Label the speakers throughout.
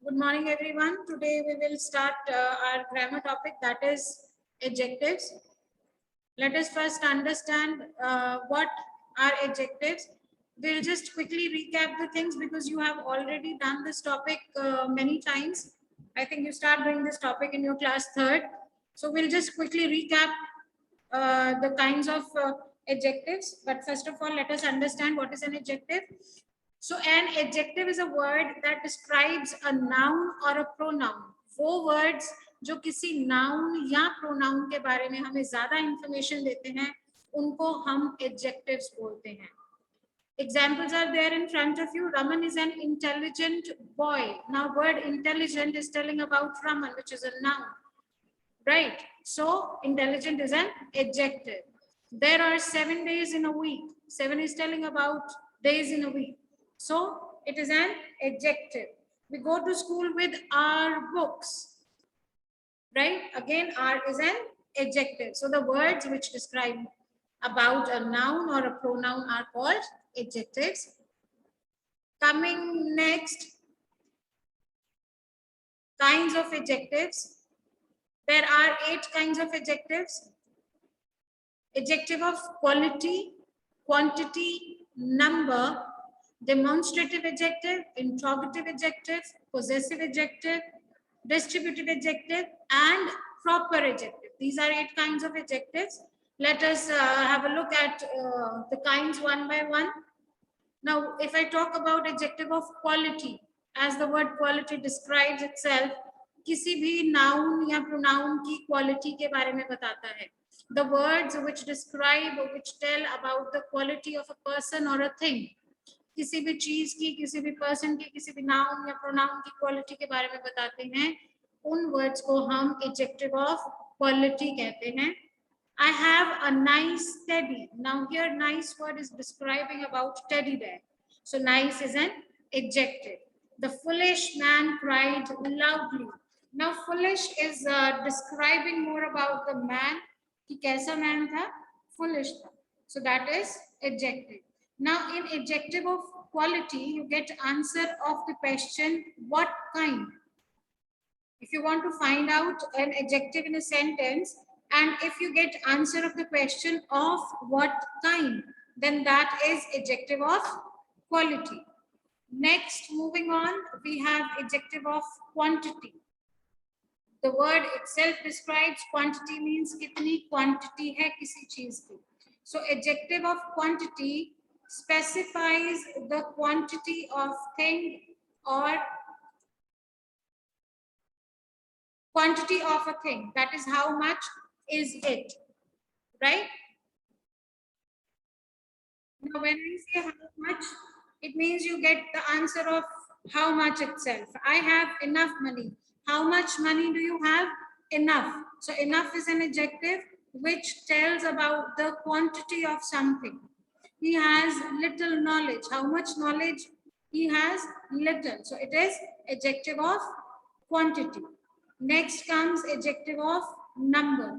Speaker 1: Good morning, everyone. Today we will start our grammar topic, that is adjectives. Let us first understand what are adjectives. We'll just quickly recap the things because you have already done this topic many times. I think you start doing this topic in your class 3rd. So we'll just quickly recap the kinds of adjectives. But first of all, let us understand what is an adjective. So an adjective is a word that describes a noun or a pronoun. वो words जो किसी noun या pronoun के बारे में हमें ज़्यादा information देते हैं, उनको हम adjectives बोलते हैं. Examples are there in front of you. Raman is an intelligent boy. Now word intelligent is telling about Raman, which is a noun. Right? So intelligent is an adjective. There are 7 days in a week. 7 is telling about days in a week. So it is an adjective. We go to school with our books, right? Again, our is an adjective. So the words which describe about a noun or a pronoun are called adjectives. Coming next, kinds of adjectives. There are 8 kinds of adjectives. Adjective of quality, quantity, number, demonstrative adjective, interrogative adjective, possessive adjective, distributive adjective, and proper adjective. These are 8 kinds of adjectives. Let us have a look at the kinds one by one. Now, if I talk about adjective of quality, as the word quality describes itself, किसी भी noun या pronoun की quality के बारे में बताता है. The words which describe or which tell about the quality of a person or a thing. किसी भी चीज की, किसी भी पर्सन की, किसी भी नाउन या प्रोनाउन की क्वालिटी के बारे में बताते हैं, उन वर्ड्स को हम एडजेक्टिव ऑफ क्वालिटी कहते हैं. I have a nice teddy. Now here nice word is describing about teddy bear. So nice is an adjective. The foolish man cried loudly. Now foolish is describing more about the man. कि कैसा man था? Foolish था. So that is adjective. Now in adjective of quality, you get answer of the question, what kind? If you want to find out an adjective in a sentence, and if you get answer of the question of what kind, then that is adjective of quality. Next, moving on, we have adjective of quantity. The word itself describes quantity, means kitni quantity hai kisi cheez ki. So adjective of quantity specifies the quantity of thing or quantity of a thing. That is how much is it, right? Now when I say how much, it means you get the answer of how much itself. I have enough money. How much money do you have? Enough. So enough is an adjective which tells about the quantity of something. He has little knowledge. How much knowledge? He has little. So it is adjective of quantity. Next comes adjective of number.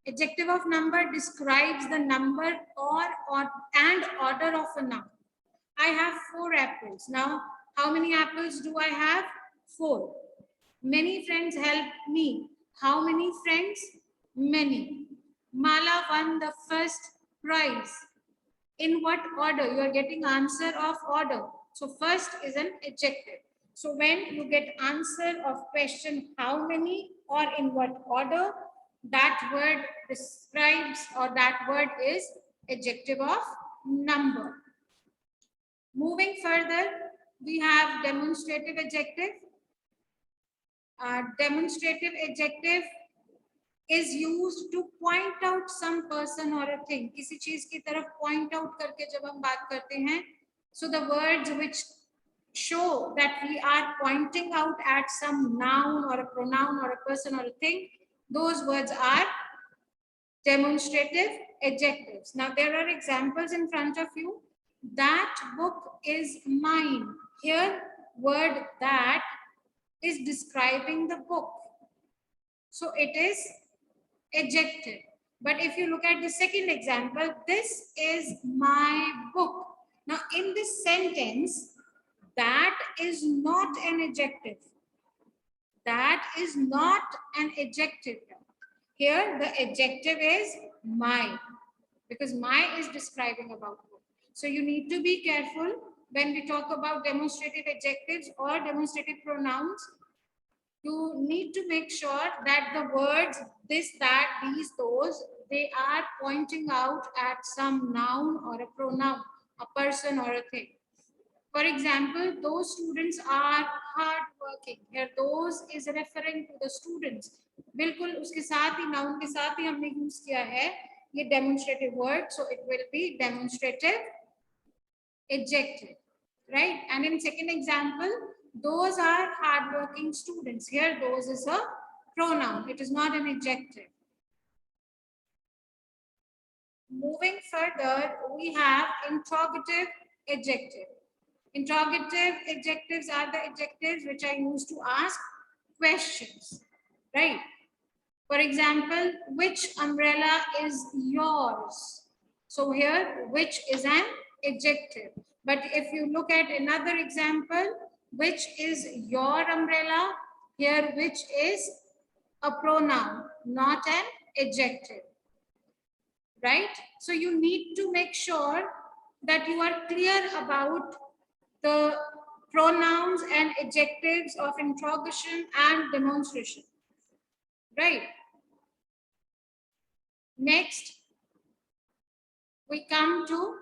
Speaker 1: Adjective of number describes the number and order of a noun. I have 4 apples. Now, how many apples do I have? 4. Many friends help me. How many friends? Many. Mala won the first prize. In what order? You are getting answer of order. So first is an adjective. So when you get answer of question how many or in what order, that word describes or that word is adjective of number. Moving further, we have demonstrative adjective. Demonstrative adjective is used to point out some person or a thing. किसी चीज की तरफ point out करके जब हम बात करते हैं, so the words which show that we are pointing out at some noun or a pronoun or a person or a thing, those words are demonstrative adjectives. Now there are examples in front of you. That book is mine. Here word that is describing the book. So it is adjective. But if you look at the second example, this is my book. Now in this sentence, that is not an adjective. That is not an adjective. Here the adjective is my, because my is describing about who. So you need to be careful when we talk about demonstrative adjectives or demonstrative pronouns. You need to make sure that the words this, that, these, those, they are pointing out at some noun or a pronoun, a person or a thing. For example, those students are hard working. Here those is referring to the students. बिल्कुल उसके साथ ही noun के साथ ही हमने use किया है ये demonstrative word, so it will be demonstrative adjective, right? And in second example, those are hardworking students. Here those is a pronoun, it is not an adjective. Moving further, we have interrogative adjective. Interrogative adjectives are the adjectives which are used to ask questions, right? For example, which umbrella is yours? So here, which is an adjective. But if you look at another example, which is your umbrella? Here, which is a pronoun, not an adjective, right? So you need to make sure that you are clear about the pronouns and adjectives of interrogation and demonstration, right? Next, we come to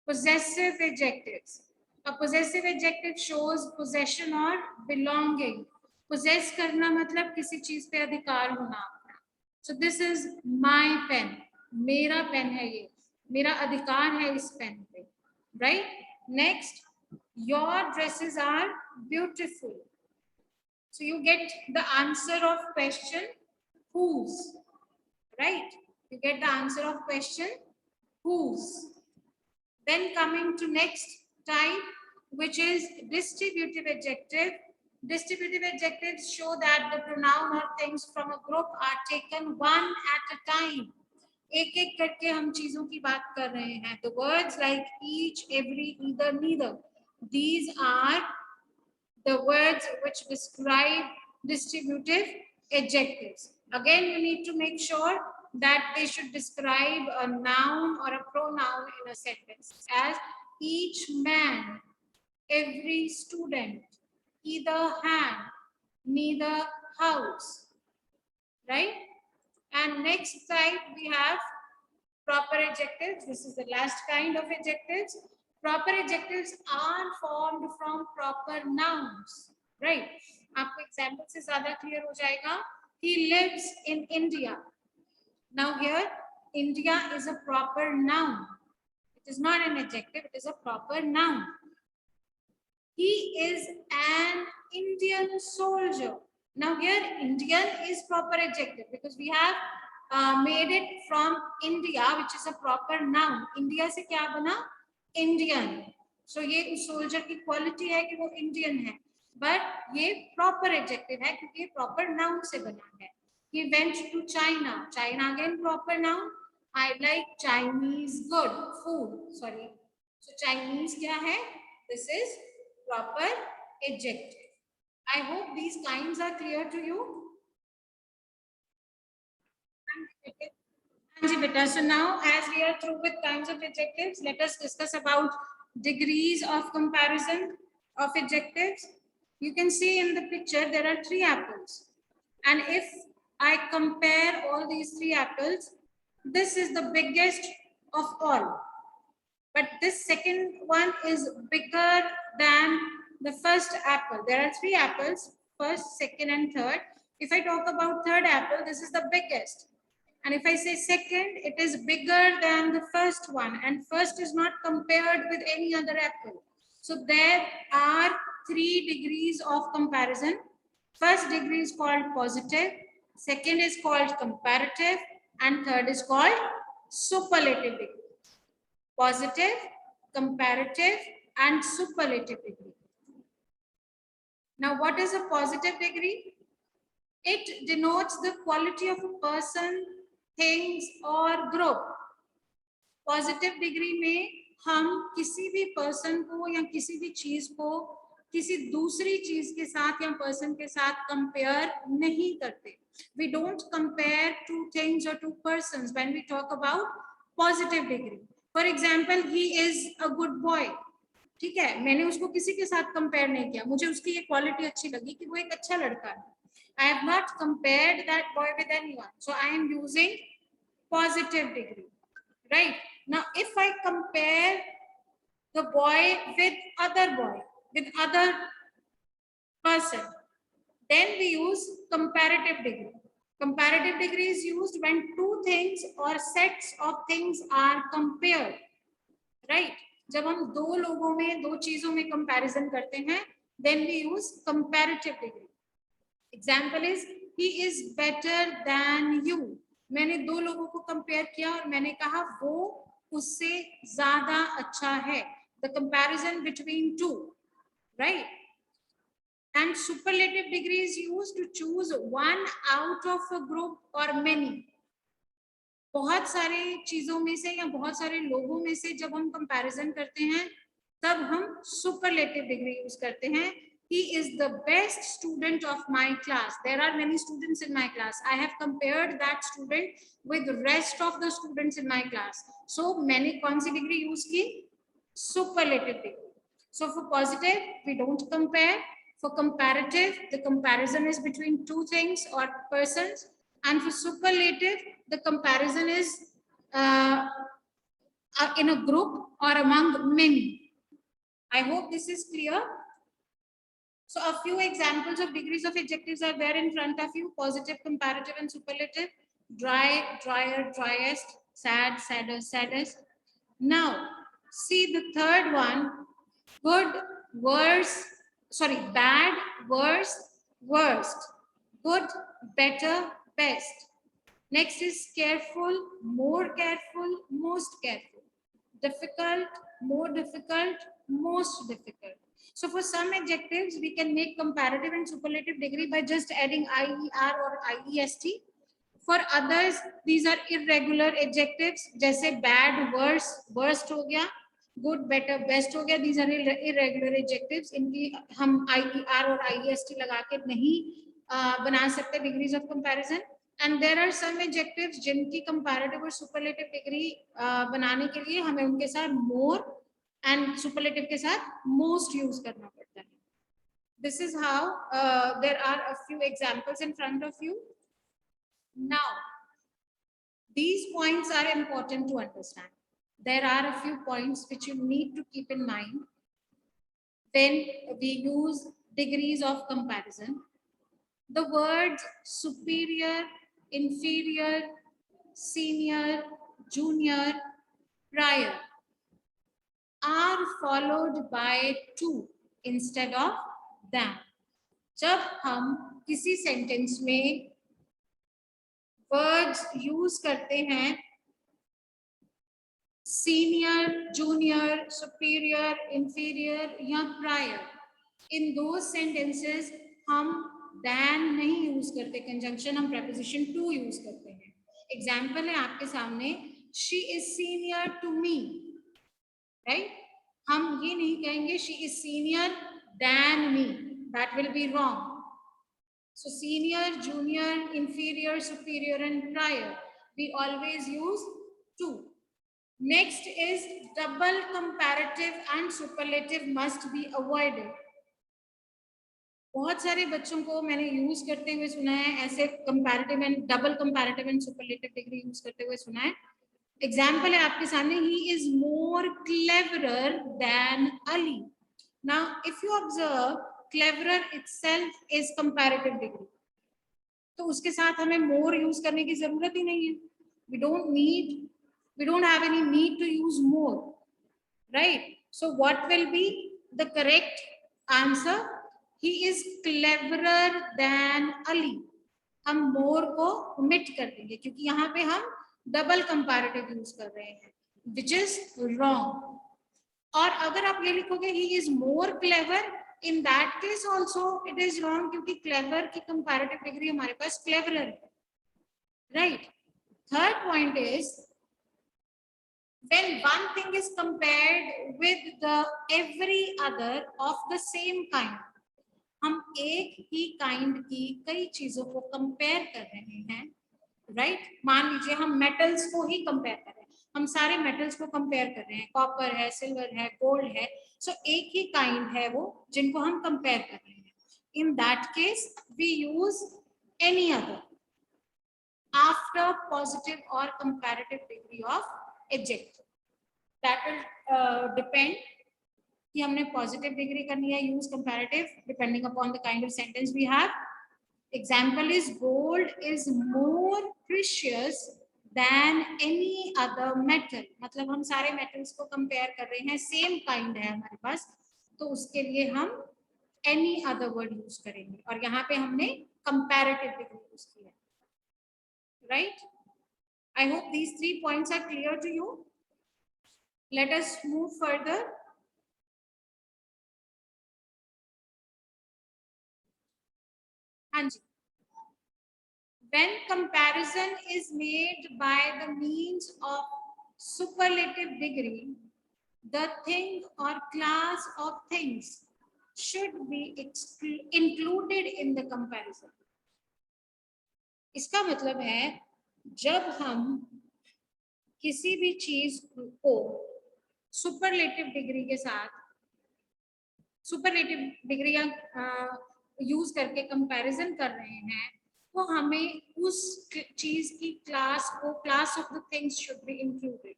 Speaker 1: possessive adjectives. A possessive adjective shows possession or belonging. Possess करना मतलब किसी चीज पे अधिकार होना अपना. So this is my pen. मेरा pen है ये. मेरा अधिकार है इस पेन पे, right? Next, your dresses are beautiful. So you get the answer of question whose, right? You get the answer of question whose. Then coming to next type, which is distributive adjective. Distributive adjectives show that the pronoun or things from a group are taken one at a time. एक एक करके हम चीजों की बात कर रहे हैं. The words like each, every, either, neither. These are the words which describe distributive adjectives. Again, you need to make sure that they should describe a noun or a pronoun in a sentence, as each man, every student, either hand, neither house, right? And next type we have proper adjectives. This is the last kind of adjectives. Proper adjectives are formed from proper nouns, right? आपको example से ज़्यादा clear हो जाएगा. He lives in India. Now here, India is a proper noun. It is not an adjective, it is a proper noun. He is an Indian soldier. Now here, Indian is proper adjective because we have made it from India, which is a proper noun. India से क्या बना? Indian. So ये उस soldier की quality है कि वो Indian है. But ये proper adjective है क्योंकि ये proper noun से बना है. He went to China. China again proper noun. I like Chinese good food. Sorry. So Chinese क्या है? This is proper adjective. I hope these kinds are clear to you. So now, as we are through with kinds of adjectives, let us discuss about degrees of comparison of adjectives. You can see in the picture there are 3 apples, and if I compare all these 3 apples, this is the biggest of all, but this second one is bigger than the first apple. There are 3 apples, first, second and third. If I talk about third apple, this is the biggest. And if I say second, it is bigger than the first one, and first is not compared with any other apple. So there are 3 degrees of comparison. First degree is called positive, second is called comparative, and third is called superlative degree. Positive, comparative, and superlative degree. Now, what is a positive degree? It denotes the quality of a person, things or group. Positive degree में हम किसी भी person को या किसी भी चीज को किसी दूसरी चीज के साथ या पर्सन के साथ कंपेयर नहीं करते. We don't compare two things or two persons when we talk about positive degree. For example, he is a good boy. ठीक है, मैंने उसको किसी के साथ कंपेयर नहीं किया, मुझे उसकी ये क्वालिटी अच्छी लगी कि वो एक अच्छा लड़का है. I have not compared that boy with anyone, so I am using positive degree, right? Now if I compare the boy with other boy, with other person, then we use comparative degree. Comparative degree is used when two things or sets of things are compared, right? जब हम दो लोगों में, दो चीजों में comparison करते हैं, then we use comparative degree. Example is he is better than you. मैंने दो लोगों को कंपेयर किया और मैंने कहा वो उससे ज्यादा अच्छा है. The comparison between two, right? And superlative degree is used to choose one out of a group or many. बहुत सारे चीजों में से या बहुत सारे लोगों में से जब हम कंपैरिजन करते हैं तब हम सुपरलेटिव डिग्री यूज करते हैं. He is the best student of my class. There are many students in my class. I have compared that student with the rest of the students in my class. So मैंने कौन सी degree use की? Superlative degree. So for positive, we don't compare. For comparative, the comparison is between two things or persons. And for superlative, the comparison is in a group or among many. I hope this is clear. So a few examples of degrees of adjectives are there in front of you: positive, comparative, and superlative. Dry, drier, driest; sad, sadder, saddest. Now, see the third one: good, worse, sorry, bad, worse, worst; good, better, best. Next is careful, more careful, most careful; difficult, more difficult, most difficult. So for some adjectives, we can make comparative and superlative degree by just adding IER or IEST. For others, these are irregular adjectives, जैसे bad, worse, worst हो गया, good, better, best हो गया. These are irregular adjectives. इनकी हम IER और IEST लगा के नहीं बना सकते degrees of comparison. And there are some adjectives जिनकी comparative और superlative degree बनाने के लिए हमें उनके साथ more and superlative के साथ most use करना पड़ता है. This is how there are a few examples in front of you. Now, these points are important to understand. There are a few points which you need to keep in mind when we use degrees of comparison. The words superior, inferior, senior, junior, prior are followed by to instead of than. जब हम किसी sentence में words use करते हैं senior, junior, superior, inferior या prior, इन दो sentences हम than नहीं यूज करते, कंजंक्शन हम preposition to यूज करते हैं. एग्जाम्पल है आपके सामने, she is senior to me, right? हम ये नहीं कहेंगे she is senior than me, that will be wrong. So senior, junior, inferior, superior, and prior, we always use to. Next is double comparative and superlative must be avoided. बहुत सारे बच्चों को मैंने use करते हुए सुना है, ऐसे comparative and double comparative and superlative degree use करते हुए सुना है. एग्जाम्पल है आपके सामने, he is more cleverer than Ali. Now if you observe, cleverer itself is comparative degree, तो उसके साथ हमें मोर यूज करने की जरूरत ही नहीं है. We don't have any need to use more, right? So what will be the correct answer? He is cleverer than Ali. हम more को omit कर देंगे क्योंकि यहाँ पे हम डबल कंपैरेटिव यूज कर रहे हैं, which is wrong. और अगर आप ये लिखोगे he is more clever, in that case also it is wrong क्योंकि clever की comparative degree हमारे पास cleverer है, right? Third point is when one thing is compared with the every other of the same kind, हम एक ही kind की कई चीजों को कंपेयर कर रहे हैं, राइट? मान लीजिए हम मेटल्स को ही कंपेयर कर रहे हैं, हम सारे मेटल्स को कंपेयर कर रहे हैं, कॉपर है, सिल्वर है, गोल्ड है, सो एक ही काइंड है वो जिनको हम कंपेयर कर रहे हैं. In that case we use any other after positive or comparative degree of adjective. That will depend कि हमने पॉजिटिव डिग्री करनी है, use comparative, depending upon the kind of sentence we have. Example is gold is more precious than any other metal. मतलब हम सारे metals को compare कर रहे हैं, सेम काइंड है हमारे पास, तो उसके लिए हम एनी अदर वर्ड यूज करेंगे, और यहाँ पे हमने कंपैरेटिव डिग्री यूज किया. Right? I hope these 3 points are clear to you. Let us move further. Anji. When comparison is made by the means of superlative degree, the thing or class of things should be included in the comparison. इसका मतलब है जब हम किसी भी चीज को superlative degree के साथ, सुपरलेटिव डिग्री यूज करके कंपैरिजन कर रहे हैं, तो हमें उस चीज की क्लास को, class of the things should be included.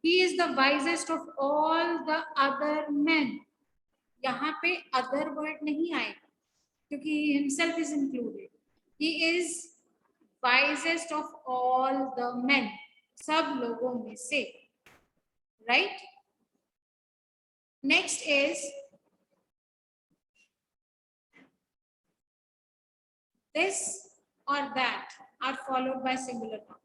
Speaker 1: He is the wisest of all the other man. यहाँ पे अदर वर्ड नहीं आएगा क्योंकि himself is included. He is wisest of all the men, सब लोगों में से, right? Next is this or that are followed by singular noun.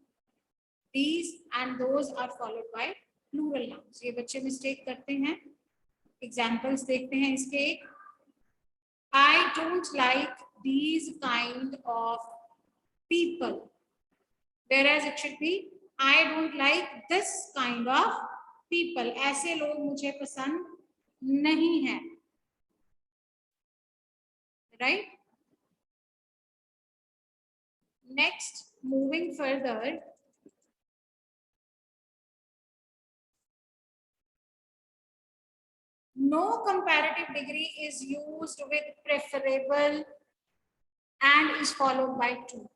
Speaker 1: These and those are followed by plural nouns. ये बच्चे mistake करते हैं. एग्जाम्पल्स देखते हैं इसके. I don't like these kind of people, whereas it should be I don't like this kind of people. ऐसे लोग मुझे पसंद नहीं है, right? Next, moving further, no comparative degree is used with preferable and is followed by to.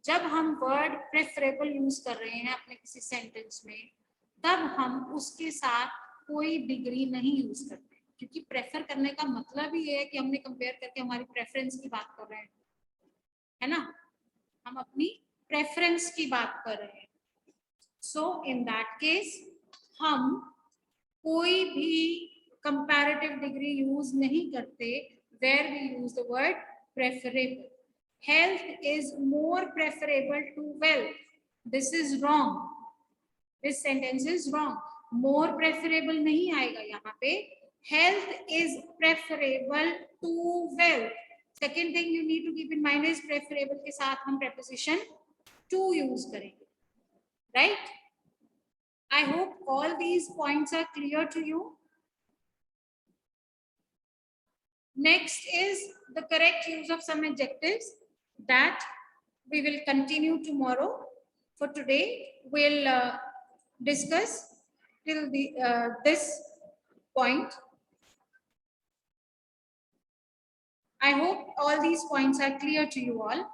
Speaker 1: जब हम word preferable use कर रहे हैं अपने किसी सेंटेंस में, तब हम उसके साथ कोई डिग्री नहीं यूज करते, क्योंकि प्रेफर करने का मतलब ही है कि हमने कंपेयर करके हमारी प्रेफरेंस की बात कर रहे हैं, है ना? हम अपनी प्रेफरेंस की बात कर रहे हैं. सो इन दैट केस हम कोई भी कंपैरेटिव डिग्री यूज नहीं करते where we use the word preferable. Health is more preferable to wealth. This is wrong. This sentence is wrong. More preferable नहीं आएगा यहाँ पे. Health is preferable to wealth. Second thing you need to keep in mind is preferable के साथ हम preposition to use करेंगे, right? I hope all these points are clear to you. Next is the correct use of some adjectives that we will continue tomorrow. For today, we'll discuss till this point. I hope all these points are clear to you all.